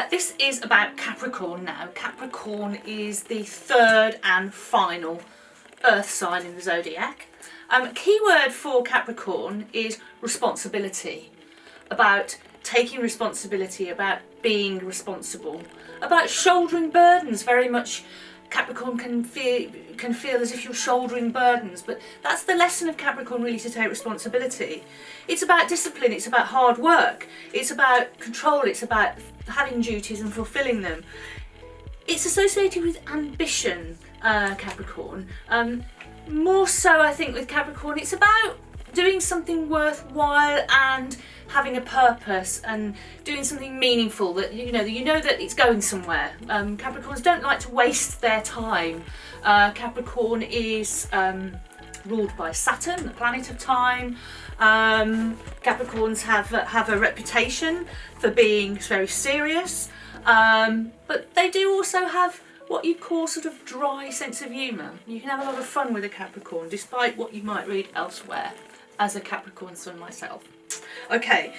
this is about Capricorn now. Capricorn is the third and final earth sign in the zodiac. Keyword for Capricorn is responsibility, about taking responsibility, about being responsible, about shouldering burdens. Very much Capricorn can feel as if you're shouldering burdens, but that's the lesson of Capricorn, really, to take responsibility. It's about discipline, it's about hard work, it's about control, it's about having duties and fulfilling them. It's associated with ambition, Capricorn. More so, I think, with Capricorn, it's about doing something worthwhile and having a purpose and doing something meaningful that you know that it's going somewhere. Capricorns don't like to waste their time. Capricorn is ruled by Saturn, the planet of time. Capricorns have a reputation for being very serious, but they do also have what you call sort of dry sense of humour. You can have a lot of fun with a Capricorn, despite what you might read elsewhere, as a Capricorn Sun myself. Okay,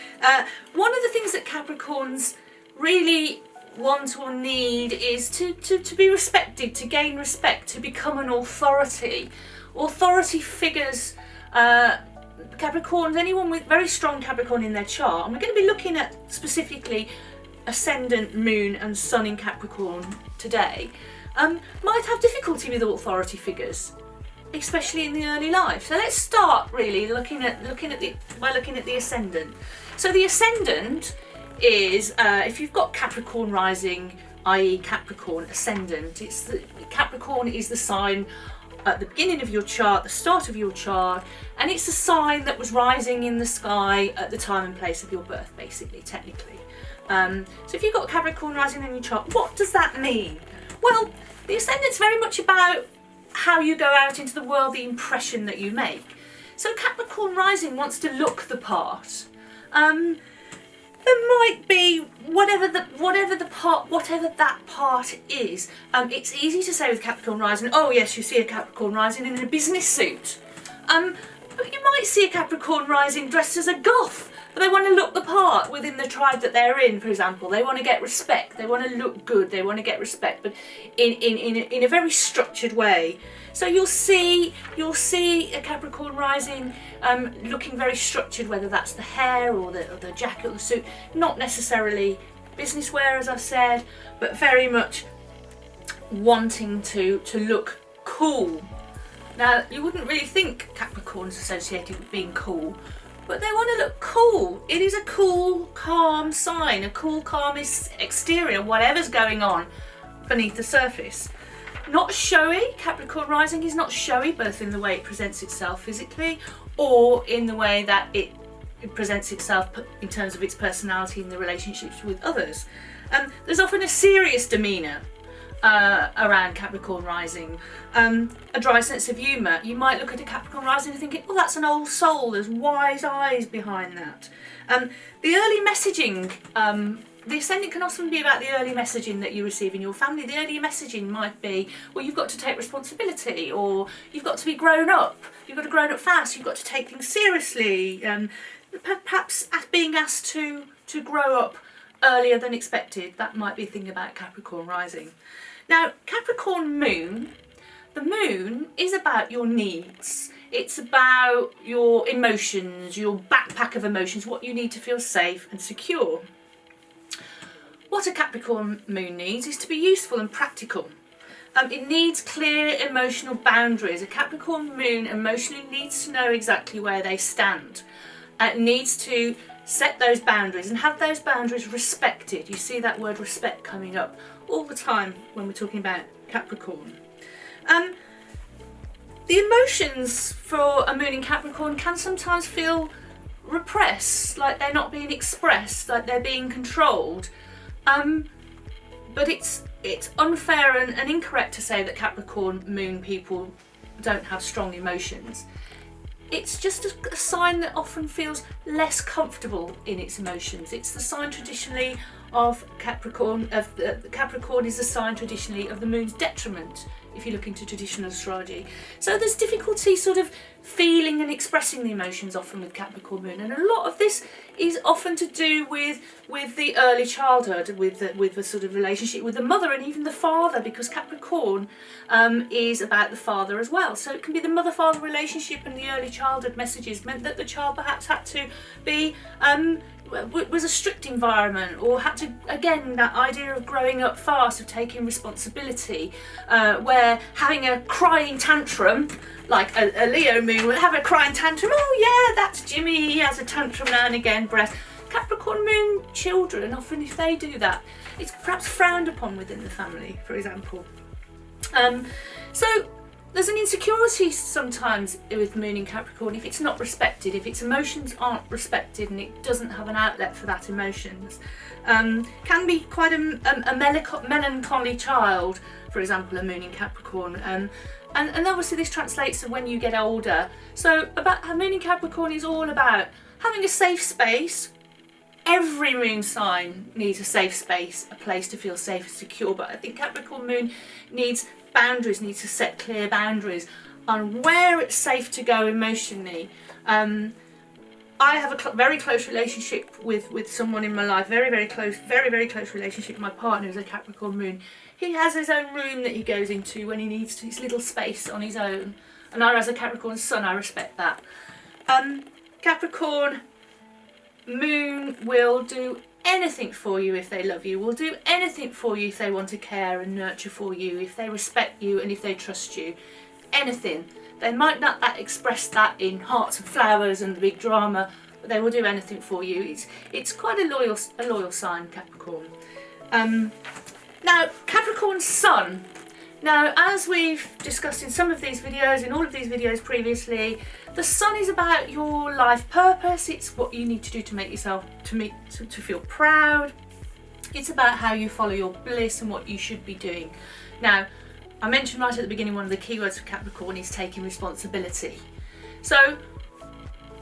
one of the things that Capricorns really want or need is to be respected, to gain respect, to become an authority. Authority figures, Capricorns, anyone with very strong Capricorn in their chart, and we're going to be looking at specifically Ascendant, Moon and Sun in Capricorn today, might have difficulty with authority figures, especially in the early life. So let's start really looking at the Ascendant. So the Ascendant is, if you've got Capricorn Rising, i.e. Capricorn Ascendant, Capricorn is the sign at the beginning of your chart, the start of your chart, and it's a sign that was rising in the sky at the time and place of your birth, basically, technically. So if you've got Capricorn Rising in your chart, what does that mean? Well, the Ascendant's very much about how you go out into the world, the impression that you make. So Capricorn Rising wants to look the part. There might be whatever that part is. It's easy to say with Capricorn Rising, oh yes, you see a Capricorn Rising in a business suit. But you might see a Capricorn Rising dressed as a goth. But they want to look the part within the tribe that they're in, for example. They want to get respect, they want to look good, they want to get respect, but in a very structured way. So you'll see a Capricorn Rising looking very structured, whether that's the hair or the jacket or the suit. Not necessarily business wear, as I've said, but very much wanting to look cool. Now, you wouldn't really think Capricorn's associated with being cool, but they want to look cool. It is a cool, calm sign, a cool, calm exterior, whatever's going on beneath the surface. Not showy. Capricorn Rising is not showy, both in the way it presents itself physically or in the way that it presents itself in terms of its personality in the relationships with others. There's often a serious demeanour around Capricorn Rising, a dry sense of humour. You might look at a Capricorn Rising and thinking, oh, that's an old soul, there's wise eyes behind that. The early messaging, the Ascendant can often be about the early messaging that you receive in your family. The early messaging might be, well, you've got to take responsibility, or you've got to be grown up, you've got to grow up fast, you've got to take things seriously, perhaps being asked to grow up earlier than expected. That might be a thing about Capricorn Rising. Now, Capricorn Moon, the moon is about your needs. It's about your emotions, your backpack of emotions, what you need to feel safe and secure. What a Capricorn Moon needs is to be useful and practical. It needs clear emotional boundaries. A Capricorn Moon emotionally needs to know exactly where they stand. It needs to set those boundaries and have those boundaries respected. You see that word respect coming up all the time when we're talking about Capricorn. The emotions for a moon in Capricorn can sometimes feel repressed, like they're not being expressed, like they're being controlled. But it's unfair and incorrect to say that Capricorn Moon people don't have strong emotions. It's just a sign that often feels less comfortable in its emotions. It's the sign traditionally of Capricorn. Capricorn is the sign traditionally of the moon's detriment, if you look into traditional astrology. So there's difficulty sort of feeling and expressing the emotions often with Capricorn Moon, and a lot of this is often to do with the early childhood, with the sort of relationship with the mother and even the father, because Capricorn is about the father as well. So it can be the mother-father relationship, and the early childhood messages meant that the child perhaps had to be was a strict environment, or had to, again, that idea of growing up fast, of taking responsibility, where having a crying tantrum, like a Leo moon will have a crying tantrum, oh yeah, that's Jimmy, he has a tantrum now and again, breath. Capricorn Moon children, often if they do that, it's perhaps frowned upon within the family, for example. So there's an insecurity sometimes with Moon in Capricorn if it's not respected, if its emotions aren't respected and it doesn't have an outlet for that emotions. Can be quite a melancholy child, for example, a Moon in Capricorn. And obviously this translates to when you get older. So about Moon in Capricorn is all about having a safe space. Every moon sign needs a safe space, a place to feel safe and secure, but I think Capricorn Moon needs boundaries, needs to set clear boundaries on where it's safe to go emotionally. I have a very close relationship with someone in my life, very close relationship with my partner who's a Capricorn Moon. He has his own room that he goes into when he needs to, his little space on his own, and I, as a Capricorn Sun, I respect that. Capricorn Moon will do anything for you if they love you, will do anything for you if they want to care and nurture for you, if they respect you and if they trust you. Anything. They might not express that in hearts and flowers and the big drama, but they will do anything for you. It's quite a loyal sign, Capricorn. Now, Capricorn Sun. Now, as we've discussed in some of these videos, in all of these videos previously, the Sun is about your life purpose. It's what you need to do to make yourself, to feel proud. It's about how you follow your bliss and what you should be doing. Now, I mentioned right at the beginning, one of the keywords for Capricorn is taking responsibility. So,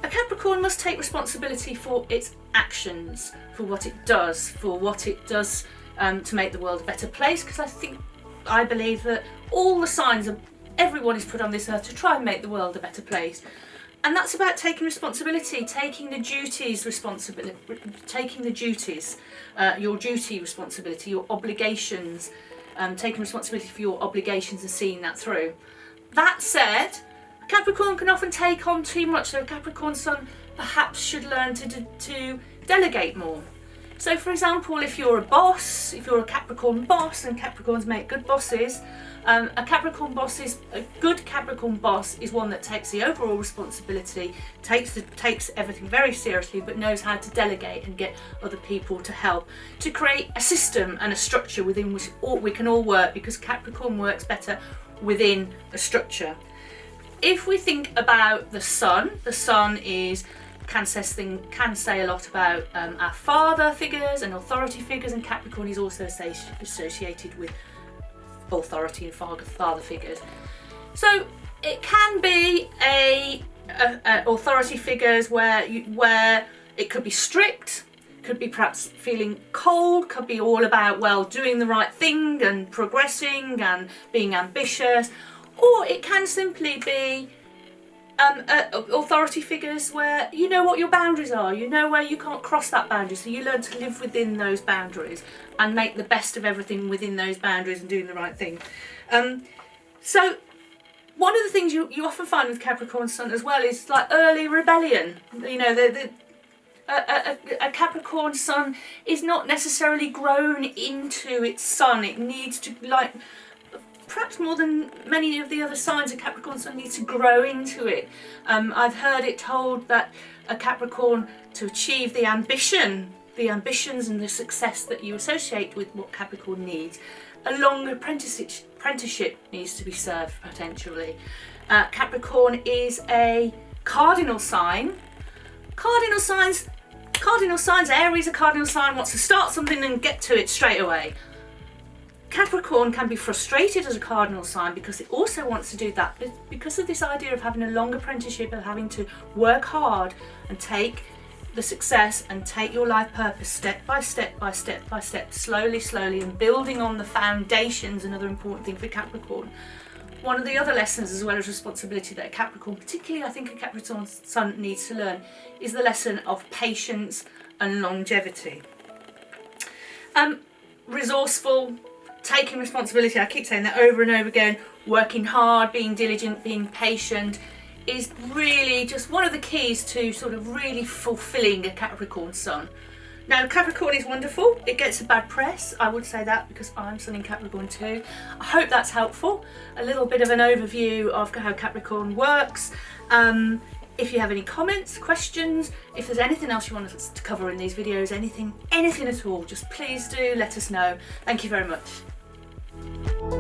a Capricorn must take responsibility for its actions, for what it does, to make the world a better place, because I believe that all the signs of everyone is put on this earth to try and make the world a better place. And that's about taking responsibility, taking the duties, your duty responsibility, your obligations, taking responsibility for your obligations and seeing that through. That said, Capricorn can often take on too much, so a Capricorn Sun perhaps should learn to delegate more. So for example, if you're a boss, if you're a Capricorn boss, and Capricorns make good bosses, a good Capricorn boss is one that takes the overall responsibility, takes everything very seriously, but knows how to delegate and get other people to help, to create a system and a structure within which we can all work, because Capricorn works better within a structure. If we think about the Sun can say a lot about our father figures and authority figures, and Capricorn is also associated with authority and father figures. So it can be a authority figures where it could be strict, could be perhaps feeling cold, could be all about doing the right thing and progressing and being ambitious, or it can simply be authority figures where you know what your boundaries are, you know where you can't cross that boundary, so you learn to live within those boundaries and make the best of everything within those boundaries and doing the right thing. So one of the things you often find with Capricorn Sun as well is like early rebellion. You know, a Capricorn Sun is not necessarily grown into its Sun. It needs to, like, perhaps more than many of the other signs, a Capricorn Sun needs to grow into it. I've heard it told that a Capricorn, to achieve the ambitions and the success that you associate with what Capricorn needs, a long apprenticeship needs to be served potentially. Capricorn is a cardinal sign. Cardinal signs, Aries, a cardinal sign, wants to start something and get to it straight away. Capricorn can be frustrated as a cardinal sign because it also wants to do that, but because of this idea of having a long apprenticeship, of having to work hard and take the success and take your life purpose step by step, slowly, and building on the foundations. Another important thing for Capricorn. one of the other lessons as well as responsibility that a Capricorn, particularly I think a Capricorn Sun, needs to learn is the lesson of patience and longevity. Resourceful, taking responsibility, I keep saying that over and over again, working hard, being diligent, being patient is really just one of the keys to sort of really fulfilling a Capricorn Sun. Now, Capricorn is wonderful. It gets a bad press. I would say that because I'm Sun in Capricorn too. I hope that's helpful. A little bit of an overview of how Capricorn works. If you have any comments, questions, if there's anything else you want us to cover in these videos, anything at all, just please do let us know. Thank you very much.